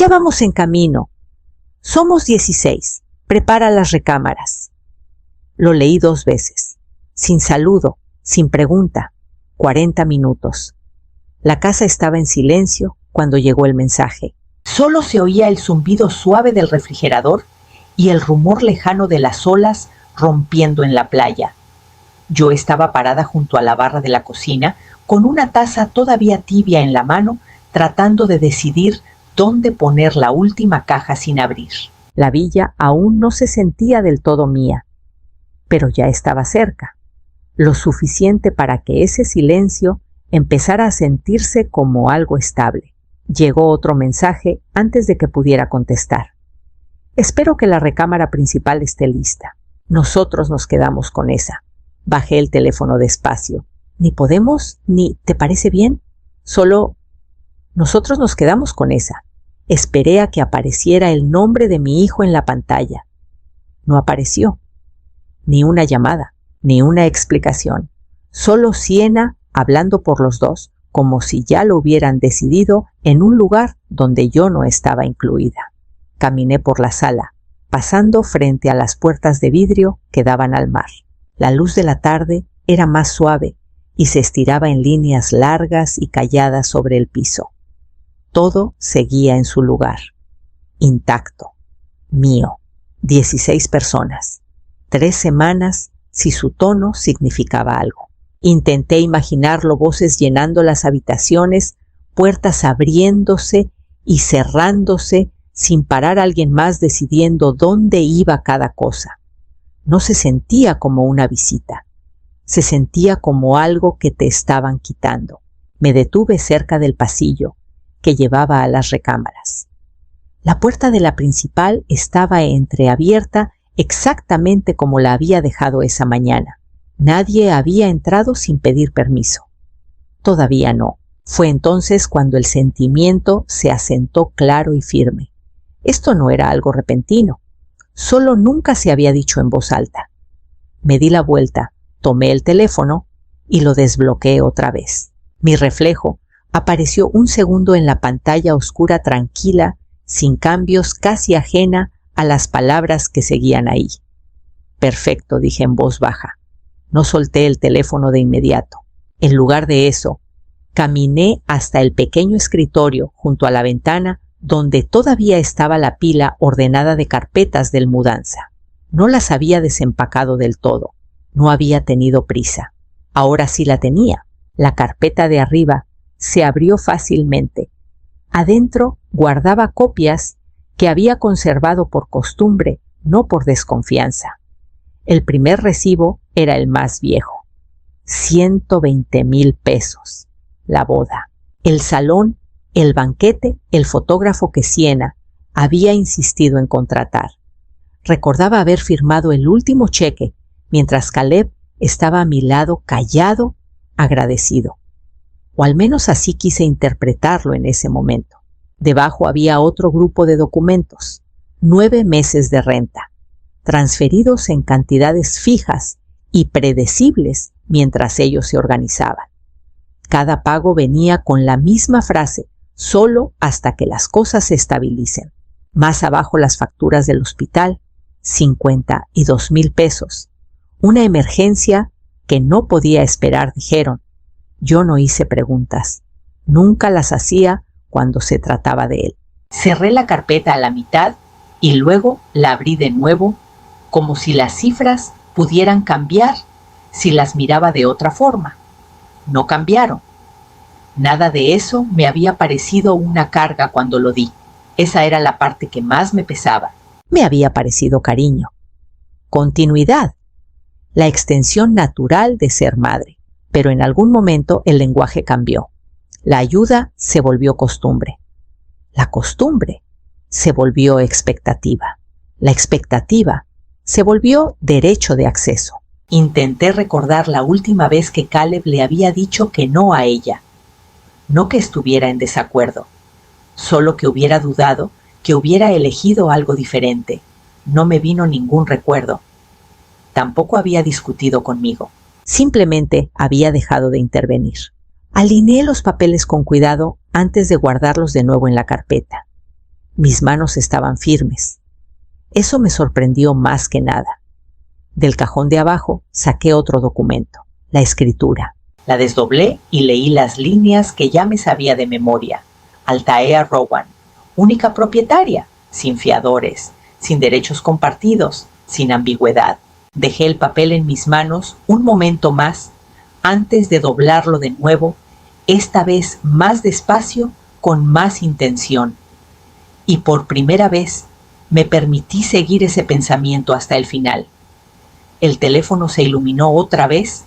Ya vamos en camino. Somos 16. Prepara las recámaras. Lo leí 2 veces, sin saludo, sin pregunta. 40 minutos. La casa estaba en silencio cuando llegó el mensaje. Solo se oía el zumbido suave del refrigerador y el rumor lejano de las olas rompiendo en la playa. Yo estaba parada junto a la barra de la cocina con una taza todavía tibia en la mano, tratando de decidir dónde poner la última caja sin abrir. La villa aún no se sentía del todo mía, pero ya estaba cerca, lo suficiente para que ese silencio empezara a sentirse como algo estable. Llegó otro mensaje antes de que pudiera contestar. Espero que la recámara principal esté lista. Nosotros nos quedamos con esa. Bajé el teléfono despacio. Ni podemos, ni ¿te parece bien? Solo nosotros nos quedamos con esa. Esperé a que apareciera el nombre de mi hijo en la pantalla. No apareció. Ni una llamada, ni una explicación. Solo Siena hablando por los dos, como si ya lo hubieran decidido en un lugar donde yo no estaba incluida. Caminé por la sala, pasando frente a las puertas de vidrio que daban al mar. La luz de la tarde era más suave y se estiraba en líneas largas y calladas sobre el piso. Todo seguía en su lugar, intacto, mío. 16 personas, 3 semanas si su tono significaba algo. Intenté imaginarlo, voces llenando las habitaciones, puertas abriéndose y cerrándose sin parar alguien más decidiendo dónde iba cada cosa. No se sentía como una visita, se sentía como algo que te estaban quitando. Me detuve cerca del pasillo que llevaba a las recámaras. La puerta de la principal estaba entreabierta exactamente como la había dejado esa mañana. Nadie había entrado sin pedir permiso. Todavía no. Fue entonces cuando el sentimiento se asentó claro y firme. Esto no era algo repentino. Solo nunca se había dicho en voz alta. Me di la vuelta, tomé el teléfono y lo desbloqueé otra vez. Mi reflejo apareció un segundo en la pantalla oscura tranquila, sin cambios, casi ajena a las palabras que seguían ahí. Perfecto, dije en voz baja. No solté el teléfono de inmediato. En lugar de eso, caminé hasta el pequeño escritorio junto a la ventana donde todavía estaba la pila ordenada de carpetas del mudanza. No las había desempacado del todo. No había tenido prisa. Ahora sí la tenía. La carpeta de arriba se abrió fácilmente. Adentro guardaba copias que había conservado por costumbre, no por desconfianza. El primer recibo era el más viejo. 120,000 pesos. La boda. El salón, el banquete, el fotógrafo que Siena había insistido en contratar. Recordaba haber firmado el último cheque mientras Caleb estaba a mi lado callado, agradecido. O al menos así quise interpretarlo en ese momento. Debajo había otro grupo de documentos. 9 meses de renta, transferidos en cantidades fijas y predecibles mientras ellos se organizaban. Cada pago venía con la misma frase, solo hasta que las cosas se estabilicen. Más abajo las facturas del hospital, 52,000 pesos. Una emergencia que no podía esperar, dijeron. Yo no hice preguntas. Nunca las hacía cuando se trataba de él. Cerré la carpeta a la mitad y luego la abrí de nuevo, como si las cifras pudieran cambiar si las miraba de otra forma. No cambiaron. Nada de eso me había parecido una carga cuando lo di. Esa era la parte que más me pesaba. Me había parecido cariño. Continuidad. La extensión natural de ser madre. Pero en algún momento el lenguaje cambió. La ayuda se volvió costumbre. La costumbre se volvió expectativa. La expectativa se volvió derecho de acceso. Intenté recordar la última vez que Caleb le había dicho que no a ella. No que estuviera en desacuerdo, solo que hubiera dudado, que hubiera elegido algo diferente. No me vino ningún recuerdo. Tampoco había discutido conmigo. Simplemente había dejado de intervenir. Alineé los papeles con cuidado antes de guardarlos de nuevo en la carpeta. Mis manos estaban firmes. Eso me sorprendió más que nada. Del cajón de abajo saqué otro documento, la escritura. La desdoblé y leí las líneas que ya me sabía de memoria. Altair Rowan, única propietaria, sin fiadores, sin derechos compartidos, sin ambigüedad. Dejé el papel en mis manos un momento más antes de doblarlo de nuevo, esta vez más despacio, con más intención. Y por primera vez me permití seguir ese pensamiento hasta el final. El teléfono se iluminó otra vez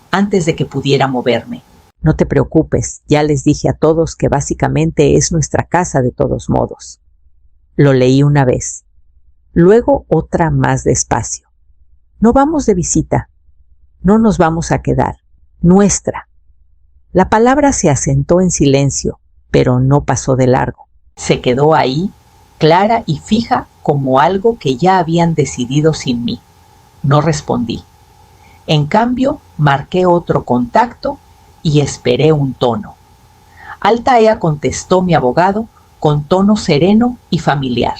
antes de que pudiera moverme. No te preocupes, ya les dije a todos que básicamente es nuestra casa de todos modos. Lo leí una vez, luego otra más despacio. No vamos de visita, no nos vamos a quedar, nuestra. La palabra se asentó en silencio, pero no pasó de largo. Se quedó ahí, clara y fija como algo que ya habían decidido sin mí. No respondí. En cambio, marqué otro contacto y esperé un tono. Altair contestó mi abogado con tono sereno y familiar.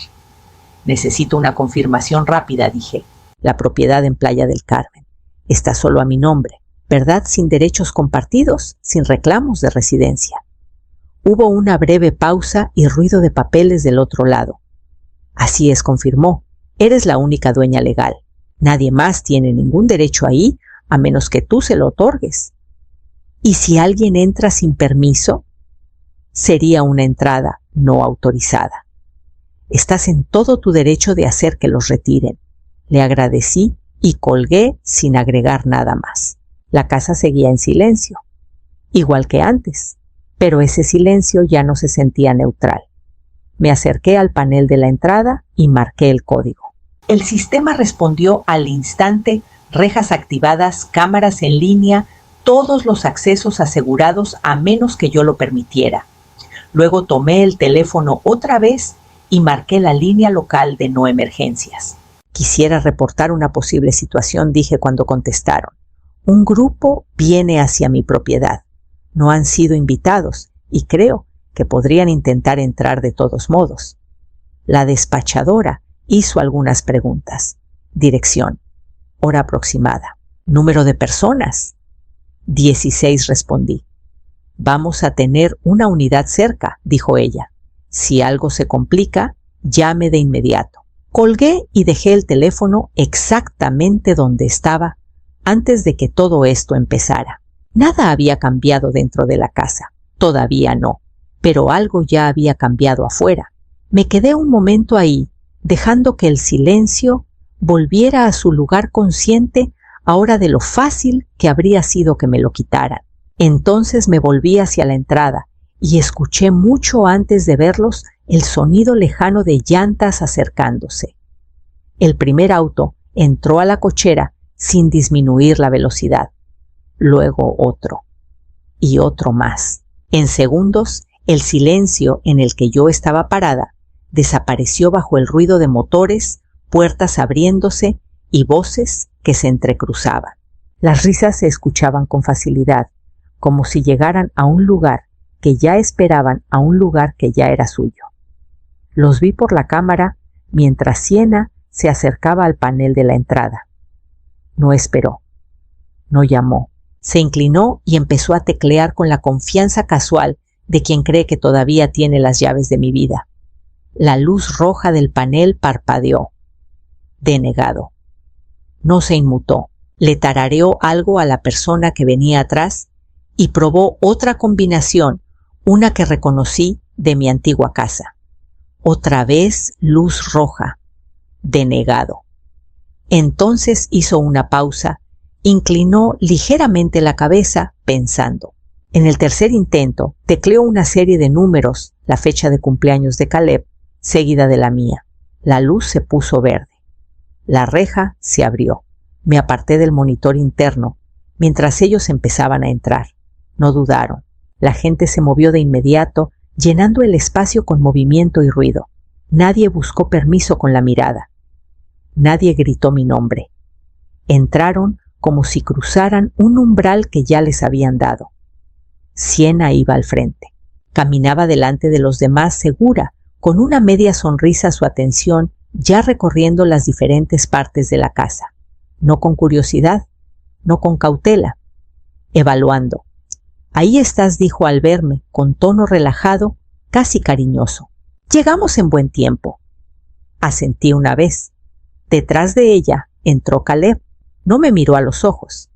Necesito una confirmación rápida, dije. La propiedad en Playa del Carmen está solo a mi nombre, ¿verdad? Sin derechos compartidos, sin reclamos de residencia. Hubo una breve pausa y ruido de papeles del otro lado. Así es, confirmó. Eres la única dueña legal. Nadie más tiene ningún derecho ahí a menos que tú se lo otorgues. ¿Y si alguien entra sin permiso? Sería una entrada no autorizada. Estás en todo tu derecho de hacer que los retiren. Le agradecí y colgué sin agregar nada más. La casa seguía en silencio, igual que antes, pero ese silencio ya no se sentía neutral. Me acerqué al panel de la entrada y marqué el código. El sistema respondió al instante: rejas activadas, cámaras en línea, todos los accesos asegurados a menos que yo lo permitiera. Luego tomé el teléfono otra vez y marqué la línea local de no emergencias. Quisiera reportar una posible situación, dije cuando contestaron. Un grupo viene hacia mi propiedad. No han sido invitados y creo que podrían intentar entrar de todos modos. La despachadora hizo algunas preguntas. Dirección, hora aproximada, número de personas. 16 respondí. Vamos a tener una unidad cerca, dijo ella. Si algo se complica, llame de inmediato. Colgué y dejé el teléfono exactamente donde estaba antes de que todo esto empezara. Nada había cambiado dentro de la casa, todavía no, pero algo ya había cambiado afuera. Me quedé un momento ahí, dejando que el silencio volviera a su lugar consciente ahora de lo fácil que habría sido que me lo quitaran. Entonces me volví hacia la entrada y escuché mucho antes de verlos el sonido lejano de llantas acercándose. El primer auto entró a la cochera sin disminuir la velocidad. Luego otro y otro más. En segundos, el silencio en el que yo estaba parada desapareció bajo el ruido de motores, puertas abriéndose y voces que se entrecruzaban. Las risas se escuchaban con facilidad, como si llegaran a un lugar que ya esperaban a un lugar que ya era suyo. Los vi por la cámara mientras Siena se acercaba al panel de la entrada. No esperó, no llamó. Se inclinó y empezó a teclear con la confianza casual de quien cree que todavía tiene las llaves de mi vida. La luz roja del panel parpadeó. Denegado. No se inmutó. Le tarareó algo a la persona que venía atrás y probó otra combinación, una que reconocí de mi antigua casa. Otra vez luz roja. Denegado. Entonces hizo una pausa, inclinó ligeramente la cabeza, pensando. En el tercer intento, tecleó una serie de números, la fecha de cumpleaños de Caleb, seguida de la mía. La luz se puso verde. La reja se abrió. Me aparté del monitor interno, mientras ellos empezaban a entrar. No dudaron. La gente se movió de inmediato, llenando el espacio con movimiento y ruido. Nadie buscó permiso con la mirada. Nadie gritó mi nombre. Entraron como si cruzaran un umbral que ya les habían dado. Siena iba al frente. Caminaba delante de los demás segura, con una media sonrisa a su atención, ya recorriendo las diferentes partes de la casa, no con curiosidad, no con cautela, evaluando. «Ahí estás», dijo al verme, con tono relajado, casi cariñoso. «Llegamos en buen tiempo». Asentí una vez. Detrás de ella entró Caleb. No me miró a los ojos.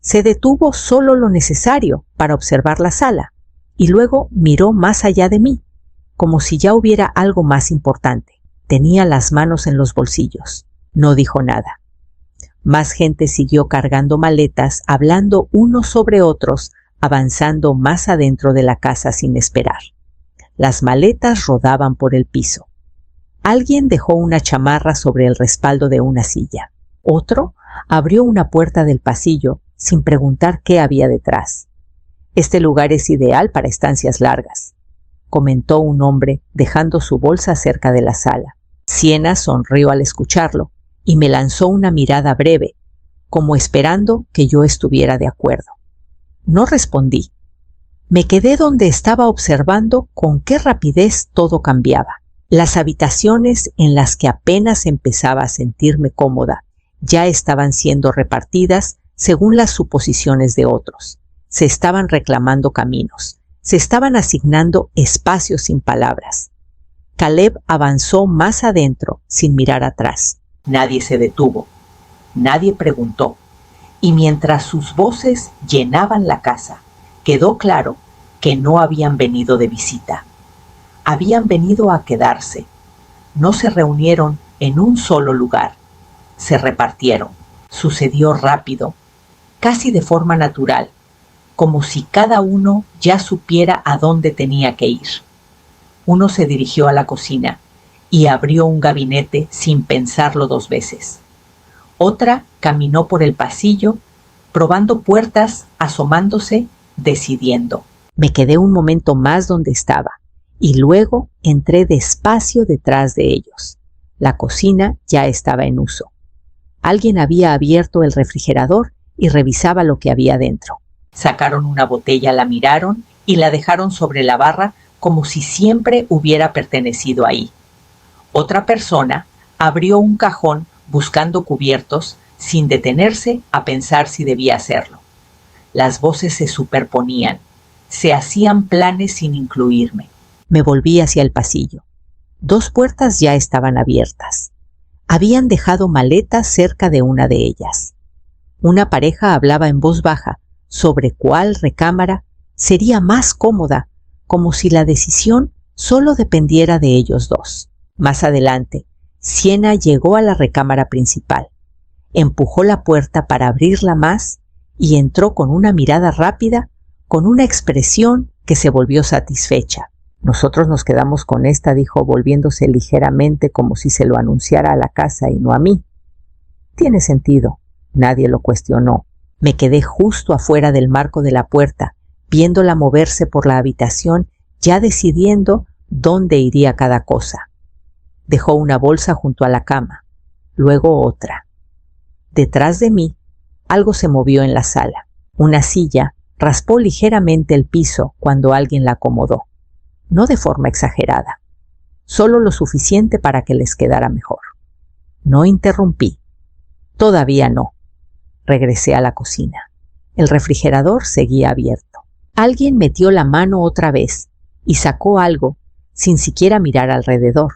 Se detuvo solo lo necesario para observar la sala y luego miró más allá de mí, como si ya hubiera algo más importante. Tenía las manos en los bolsillos. No dijo nada. Más gente siguió cargando maletas, hablando unos sobre otros, avanzando más adentro de la casa sin esperar. Las maletas rodaban por el piso. Alguien dejó una chamarra sobre el respaldo de una silla. Otro abrió una puerta del pasillo sin preguntar qué había detrás. «Este lugar es ideal para estancias largas», comentó un hombre dejando su bolsa cerca de la sala. Siena sonrió al escucharlo y me lanzó una mirada breve, como esperando que yo estuviera de acuerdo. No respondí. Me quedé donde estaba observando con qué rapidez todo cambiaba. Las habitaciones en las que apenas empezaba a sentirme cómoda ya estaban siendo repartidas según las suposiciones de otros. Se estaban reclamando caminos. Se estaban asignando espacios sin palabras. Caleb avanzó más adentro sin mirar atrás. Nadie se detuvo. Nadie preguntó. Y mientras sus voces llenaban la casa, quedó claro que no habían venido de visita. Habían venido a quedarse. No se reunieron en un solo lugar. Se repartieron. Sucedió rápido, casi de forma natural, como si cada uno ya supiera a dónde tenía que ir. Uno se dirigió a la cocina y abrió un gabinete sin pensarlo 2 veces. Otra caminó por el pasillo, probando puertas, asomándose, decidiendo. Me quedé un momento más donde estaba y luego entré despacio detrás de ellos. La cocina ya estaba en uso. Alguien había abierto el refrigerador y revisaba lo que había dentro. Sacaron una botella, la miraron y la dejaron sobre la barra como si siempre hubiera pertenecido ahí. Otra persona abrió un cajón buscando cubiertos sin detenerse a pensar si debía hacerlo. Las voces se superponían, se hacían planes sin incluirme. Me volví hacia el pasillo. 2 puertas ya estaban abiertas. Habían dejado maletas cerca de una de ellas. Una pareja hablaba en voz baja sobre cuál recámara sería más cómoda, como si la decisión solo dependiera de ellos dos. Más adelante, Siena llegó a la recámara principal, empujó la puerta para abrirla más y entró con una mirada rápida, con una expresión que se volvió satisfecha. «Nosotros nos quedamos con esta», dijo, volviéndose ligeramente como si se lo anunciara a la casa y no a mí. «Tiene sentido». Nadie lo cuestionó. Me quedé justo afuera del marco de la puerta, viéndola moverse por la habitación, ya decidiendo dónde iría cada cosa. Dejó una bolsa junto a la cama, luego otra. Detrás de mí, algo se movió en la sala. Una silla raspó ligeramente el piso cuando alguien la acomodó. No de forma exagerada, solo lo suficiente para que les quedara mejor. No interrumpí. Todavía no. Regresé a la cocina. El refrigerador seguía abierto. Alguien metió la mano otra vez y sacó algo sin siquiera mirar alrededor.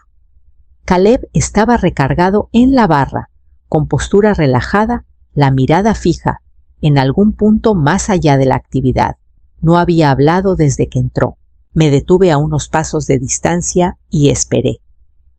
Caleb estaba recargado en la barra, con postura relajada, la mirada fija, en algún punto más allá de la actividad. No había hablado desde que entró. Me detuve a unos pasos de distancia y esperé.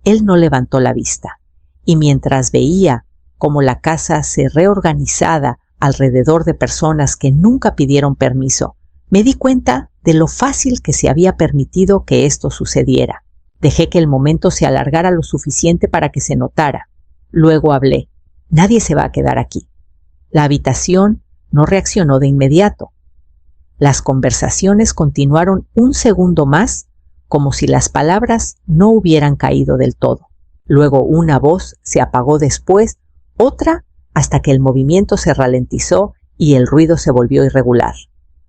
Él no levantó la vista, y mientras veía cómo la casa se reorganizaba alrededor de personas que nunca pidieron permiso, me di cuenta de lo fácil que se había permitido que esto sucediera. Dejé que el momento se alargara lo suficiente para que se notara. Luego hablé. Nadie se va a quedar aquí. La habitación no reaccionó de inmediato. Las conversaciones continuaron un segundo más, como si las palabras no hubieran caído del todo. Luego una voz se apagó, después otra, hasta que el movimiento se ralentizó y el ruido se volvió irregular.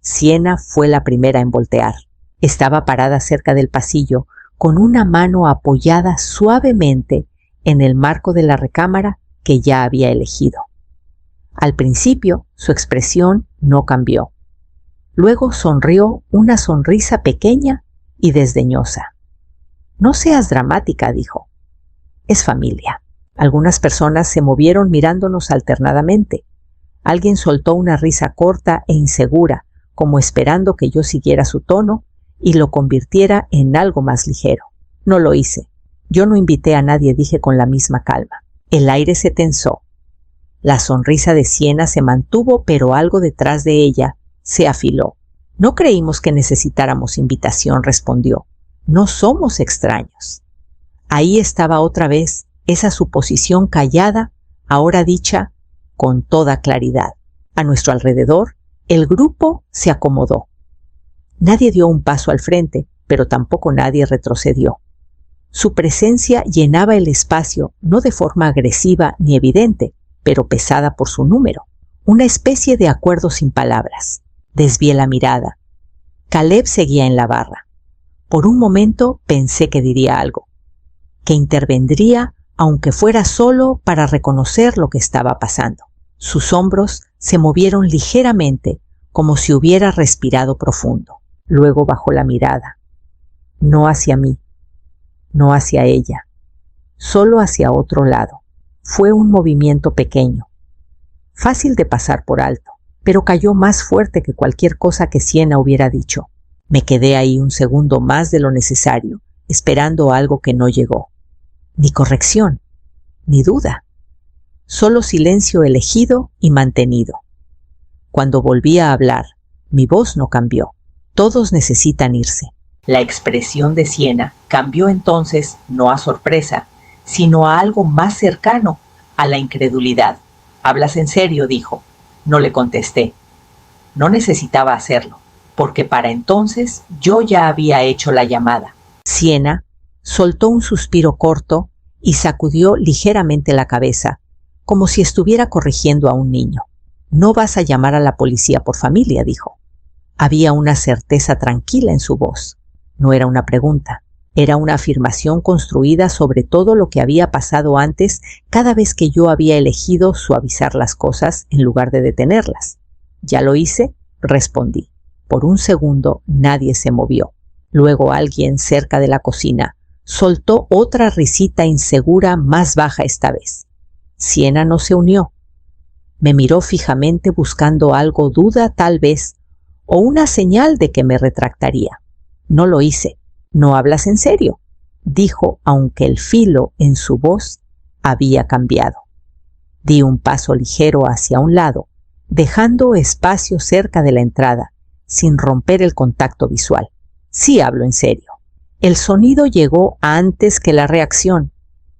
Siena fue la primera en voltear. Estaba parada cerca del pasillo, con una mano apoyada suavemente en el marco de la recámara que ya había elegido. Al principio, su expresión no cambió. Luego sonrió una sonrisa pequeña y desdeñosa. «No seas dramática», dijo. «Es familia». Algunas personas se movieron mirándonos alternadamente. Alguien soltó una risa corta e insegura, como esperando que yo siguiera su tono y lo convirtiera en algo más ligero. No lo hice. Yo no invité a nadie, dije con la misma calma. El aire se tensó. La sonrisa de Siena se mantuvo, pero algo detrás de ella se afiló. «No creímos que necesitáramos invitación», respondió. «No somos extraños». Ahí estaba otra vez esa suposición callada, ahora dicha con toda claridad. A nuestro alrededor, el grupo se acomodó. Nadie dio un paso al frente, pero tampoco nadie retrocedió. Su presencia llenaba el espacio, no de forma agresiva ni evidente, pero pesada por su número. Una especie de acuerdo sin palabras. Desvié la mirada. Caleb seguía en la barra. Por un momento pensé que diría algo, que intervendría aunque fuera solo para reconocer lo que estaba pasando. Sus hombros se movieron ligeramente, como si hubiera respirado profundo. Luego bajó la mirada. No hacia mí, no hacia ella, solo hacia otro lado. Fue un movimiento pequeño, fácil de pasar por alto, pero cayó más fuerte que cualquier cosa que Siena hubiera dicho. Me quedé ahí un segundo más de lo necesario, esperando algo que no llegó. Ni corrección, ni duda. Solo silencio elegido y mantenido. Cuando volví a hablar, mi voz no cambió. Todos necesitan irse. La expresión de Siena cambió entonces no a sorpresa, sino a algo más cercano a la incredulidad. «¿Hablas en serio?», dijo. No le contesté. No necesitaba hacerlo, porque para entonces yo ya había hecho la llamada. Siena soltó un suspiro corto y sacudió ligeramente la cabeza, como si estuviera corrigiendo a un niño. «No vas a llamar a la policía por familia», dijo. Había una certeza tranquila en su voz. No era una pregunta, era una afirmación construida sobre todo lo que había pasado antes cada vez que yo había elegido suavizar las cosas en lugar de detenerlas. «¿Ya lo hice?», respondí. Por un segundo nadie se movió. Luego alguien cerca de la cocina soltó otra risita insegura, más baja esta vez. Siena no se unió. Me miró fijamente buscando algo, duda tal vez, o una señal de que me retractaría. No lo hice. «¿No hablas en serio?», dijo, aunque el filo en su voz había cambiado. Di un paso ligero hacia un lado, dejando espacio cerca de la entrada, sin romper el contacto visual. «Sí hablo en serio». El sonido llegó antes que la reacción.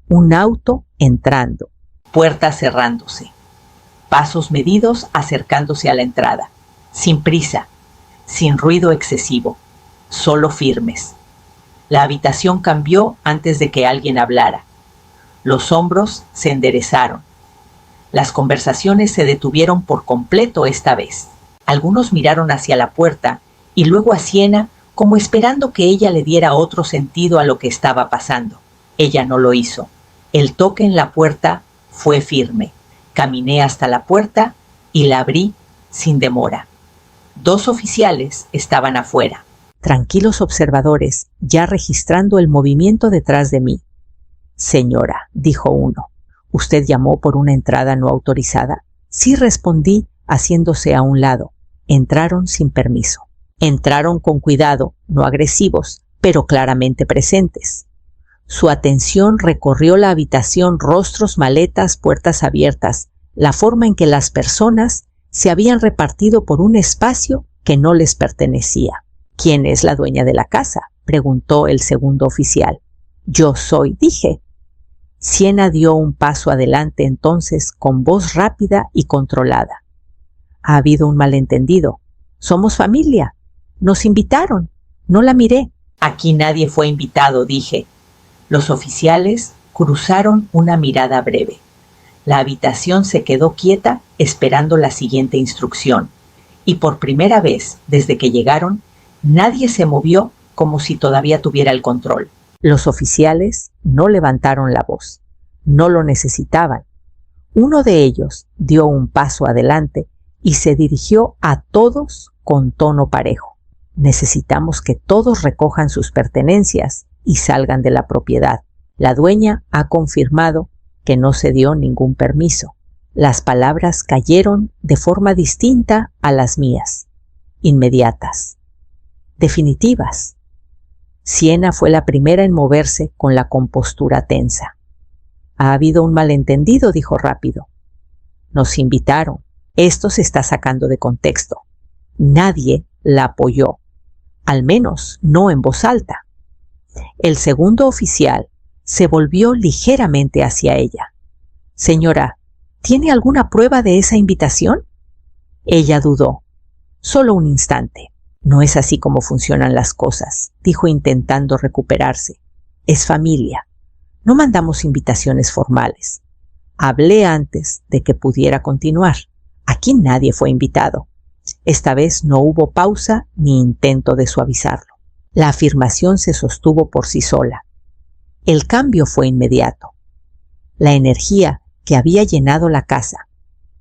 Un auto entrando, puertas cerrándose, pasos medidos acercándose a la entrada, sin prisa, sin ruido excesivo, solo firmes. La habitación cambió antes de que alguien hablara. Los hombros se enderezaron. Las conversaciones se detuvieron por completo esta vez. Algunos miraron hacia la puerta y luego a Siena, como esperando que ella le diera otro sentido a lo que estaba pasando. Ella no lo hizo. El toque en la puerta fue firme. Caminé hasta la puerta y la abrí sin demora. 2 oficiales estaban afuera, tranquilos observadores, ya registrando el movimiento detrás de mí. «Señora», dijo uno, «¿usted llamó por una entrada no autorizada?». «Sí», respondí, haciéndose a un lado. Entraron sin permiso. Entraron con cuidado, no agresivos, pero claramente presentes. Su atención recorrió la habitación, rostros, maletas, puertas abiertas, la forma en que las personas se habían repartido por un espacio que no les pertenecía. «¿Quién es la dueña de la casa?», preguntó el segundo oficial. «Yo soy», dije. Siena dio un paso adelante entonces con voz rápida y controlada. «Ha habido un malentendido. Somos familia. Nos invitaron». No la miré. «Aquí nadie fue invitado», dije. Los oficiales cruzaron una mirada breve. La habitación se quedó quieta esperando la siguiente instrucción, y por primera vez desde que llegaron, nadie se movió como si todavía tuviera el control. Los oficiales no levantaron la voz. No lo necesitaban. Uno de ellos dio un paso adelante y se dirigió a todos con tono parejo. Necesitamos que todos recojan sus pertenencias y salgan de la propiedad. La dueña ha confirmado que no se dio ningún permiso. Las palabras cayeron de forma distinta a las mías, inmediatas, definitivas. Siena fue la primera en moverse con la compostura tensa. Ha habido un malentendido, dijo rápido. Nos invitaron. Esto se está sacando de contexto. Nadie la apoyó, al menos no en voz alta. El segundo oficial se volvió ligeramente hacia ella. Señora, ¿tiene alguna prueba de esa invitación? Ella dudó. Solo un instante. No es así como funcionan las cosas, dijo intentando recuperarse. Es familia. No mandamos invitaciones formales. Hablé antes de que pudiera continuar. Aquí nadie fue invitado. Esta vez no hubo pausa ni intento de suavizarlo. La afirmación se sostuvo por sí sola. El cambio fue inmediato. La energía que había llenado la casa,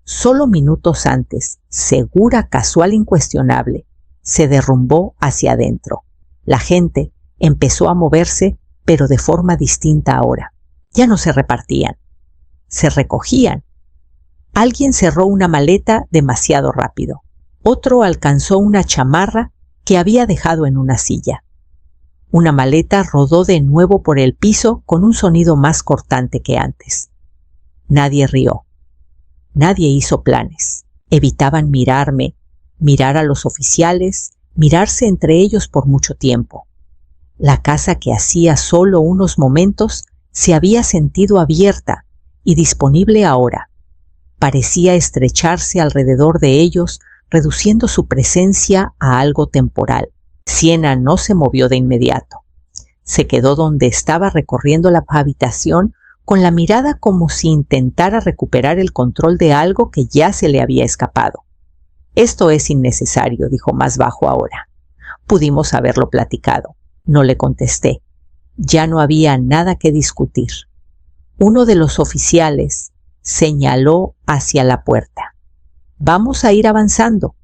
solo minutos antes, segura, casual, incuestionable, se derrumbó hacia adentro. La gente empezó a moverse, pero de forma distinta ahora. Ya no se repartían, se recogían. Alguien cerró una maleta demasiado rápido. Otro alcanzó una chamarra que había dejado en una silla. Una maleta rodó de nuevo por el piso con un sonido más cortante que antes. Nadie rió. Nadie hizo planes. Evitaban mirarme, mirar a los oficiales, mirarse entre ellos por mucho tiempo. La casa que hacía solo unos momentos se había sentido abierta y disponible ahora. Parecía estrecharse alrededor de ellos, reduciendo su presencia a algo temporal. Siena no se movió de inmediato. Se quedó donde estaba recorriendo la habitación con la mirada como si intentara recuperar el control de algo que ya se le había escapado. Esto es innecesario, dijo más bajo ahora. Pudimos haberlo platicado. No le contesté. Ya no había nada que discutir. Uno de los oficiales señaló hacia la puerta. Vamos a ir avanzando.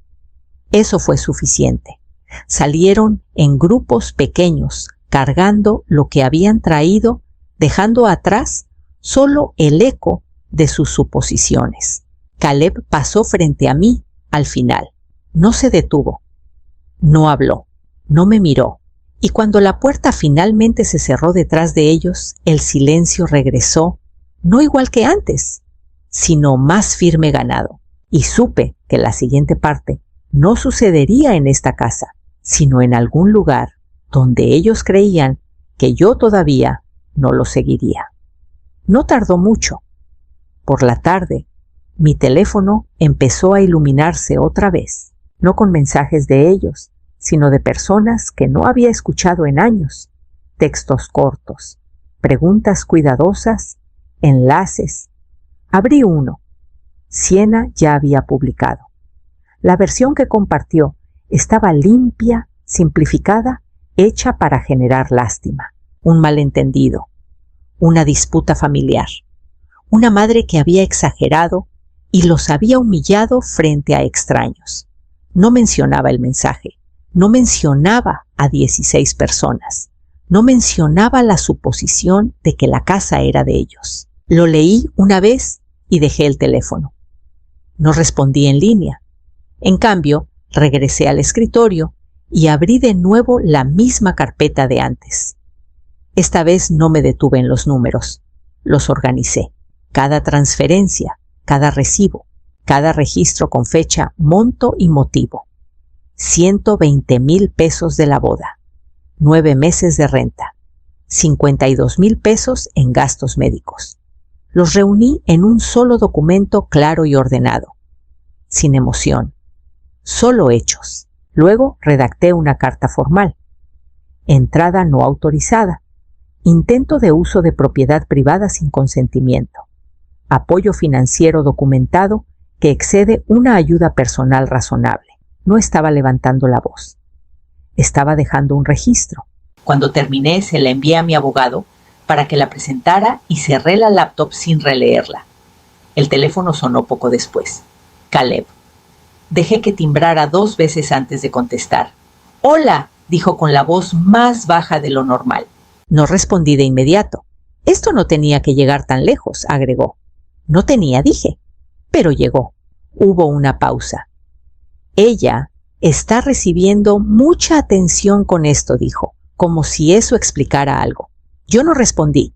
Eso fue suficiente. Salieron en grupos pequeños, cargando lo que habían traído, dejando atrás solo el eco de sus suposiciones. Caleb pasó frente a mí al final. No se detuvo. No habló. No me miró. Y cuando la puerta finalmente se cerró detrás de ellos, el silencio regresó, no igual que antes, sino más firme ganado. Y supe que la siguiente parte no sucedería en esta casa, sino en algún lugar donde ellos creían que yo todavía no lo seguiría. No tardó mucho. Por la tarde, mi teléfono empezó a iluminarse otra vez, no con mensajes de ellos, sino de personas que no había escuchado en años, textos cortos, preguntas cuidadosas, enlaces. Abrí uno. Siena ya había publicado. La versión que compartió estaba limpia, simplificada, hecha para generar lástima, un malentendido, una disputa familiar, una madre que había exagerado y los había humillado frente a extraños. No mencionaba el mensaje, no mencionaba a 16 personas, no mencionaba la suposición de que la casa era de ellos. Lo leí una vez y dejé el teléfono. No respondí en línea. En cambio, regresé al escritorio y abrí de nuevo la misma carpeta de antes. Esta vez no me detuve en los números. Los organicé. Cada transferencia, cada recibo, cada registro con fecha, monto y motivo. 120,000 pesos de la boda, 9 meses de renta, 52,000 pesos en gastos médicos. Los reuní en un solo documento claro y ordenado, sin emoción, solo hechos. Luego redacté una carta formal. Entrada no autorizada. Intento de uso de propiedad privada sin consentimiento. Apoyo financiero documentado que excede una ayuda personal razonable. No estaba levantando la voz. Estaba dejando un registro. Cuando terminé, se la envié a mi abogado para que la presentara y cerré la laptop sin releerla. El teléfono sonó poco después. Caleb. Dejé que timbrara 2 veces antes de contestar. «Hola», dijo con la voz más baja de lo normal. No respondí de inmediato. «Esto no tenía que llegar tan lejos», agregó. «No tenía», dije. Pero llegó. Hubo una pausa. «Ella está recibiendo mucha atención con esto», dijo, como si eso explicara algo. Yo no respondí.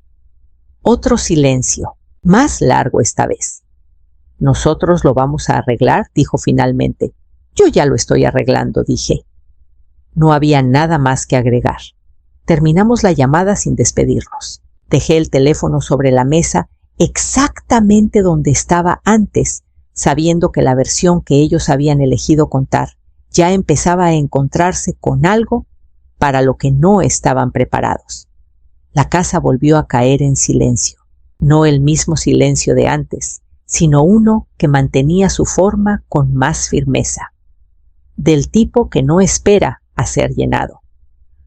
Otro silencio, más largo esta vez. «Nosotros lo vamos a arreglar», dijo finalmente. «Yo ya lo estoy arreglando», dije. No había nada más que agregar. Terminamos la llamada sin despedirnos. Dejé el teléfono sobre la mesa exactamente donde estaba antes, sabiendo que la versión que ellos habían elegido contar ya empezaba a encontrarse con algo para lo que no estaban preparados. La casa volvió a caer en silencio. No el mismo silencio de antes, sino uno que mantenía su forma con más firmeza. Del tipo que no espera a ser llenado.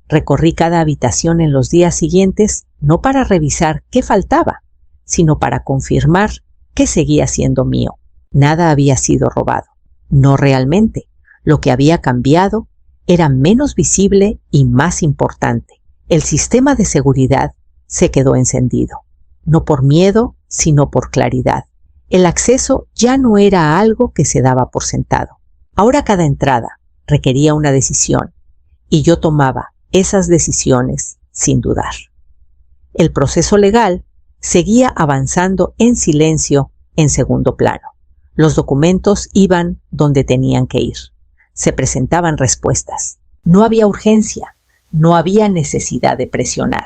Recorrí cada habitación en los días siguientes, no para revisar qué faltaba, sino para confirmar que seguía siendo mío. Nada había sido robado. No realmente. Lo que había cambiado era menos visible y más importante. El sistema de seguridad se quedó encendido. No por miedo, sino por claridad. El acceso ya no era algo que se daba por sentado. Ahora cada entrada requería una decisión, y yo tomaba esas decisiones sin dudar. El proceso legal seguía avanzando en silencio en segundo plano. Los documentos iban donde tenían que ir. Se presentaban respuestas. No había urgencia, no había necesidad de presionar.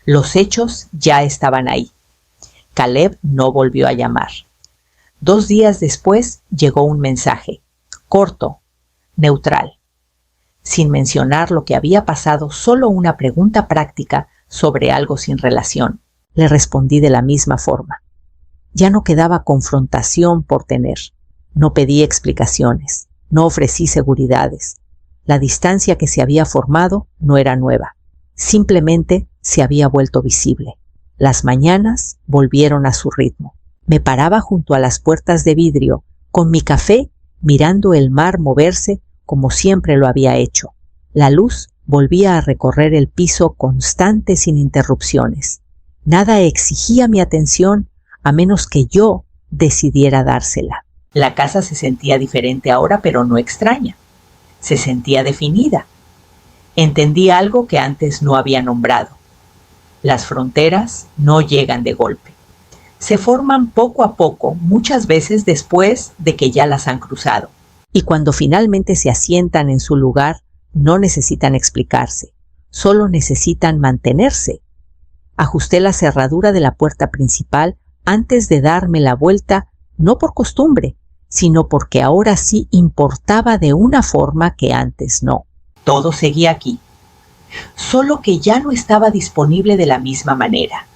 Los hechos ya estaban ahí. Caleb no volvió a llamar. 2 días después llegó un mensaje, corto, neutral. Sin mencionar lo que había pasado, solo una pregunta práctica sobre algo sin relación. Le respondí de la misma forma. Ya no quedaba confrontación por tener. No pedí explicaciones, no ofrecí seguridades. La distancia que se había formado no era nueva. Simplemente se había vuelto visible. Las mañanas volvieron a su ritmo. Me paraba junto a las puertas de vidrio, con mi café, mirando el mar moverse como siempre lo había hecho. La luz volvía a recorrer el piso constante sin interrupciones. Nada exigía mi atención a menos que yo decidiera dársela. La casa se sentía diferente ahora, pero no extraña. Se sentía definida. Entendí algo que antes no había nombrado. Las fronteras no llegan de golpe. Se forman poco a poco, muchas veces después de que ya las han cruzado. Y cuando finalmente se asientan en su lugar, no necesitan explicarse, solo necesitan mantenerse. Ajusté la cerradura de la puerta principal antes de darme la vuelta, no por costumbre, sino porque ahora sí importaba de una forma que antes no. Todo seguía aquí, solo que ya no estaba disponible de la misma manera.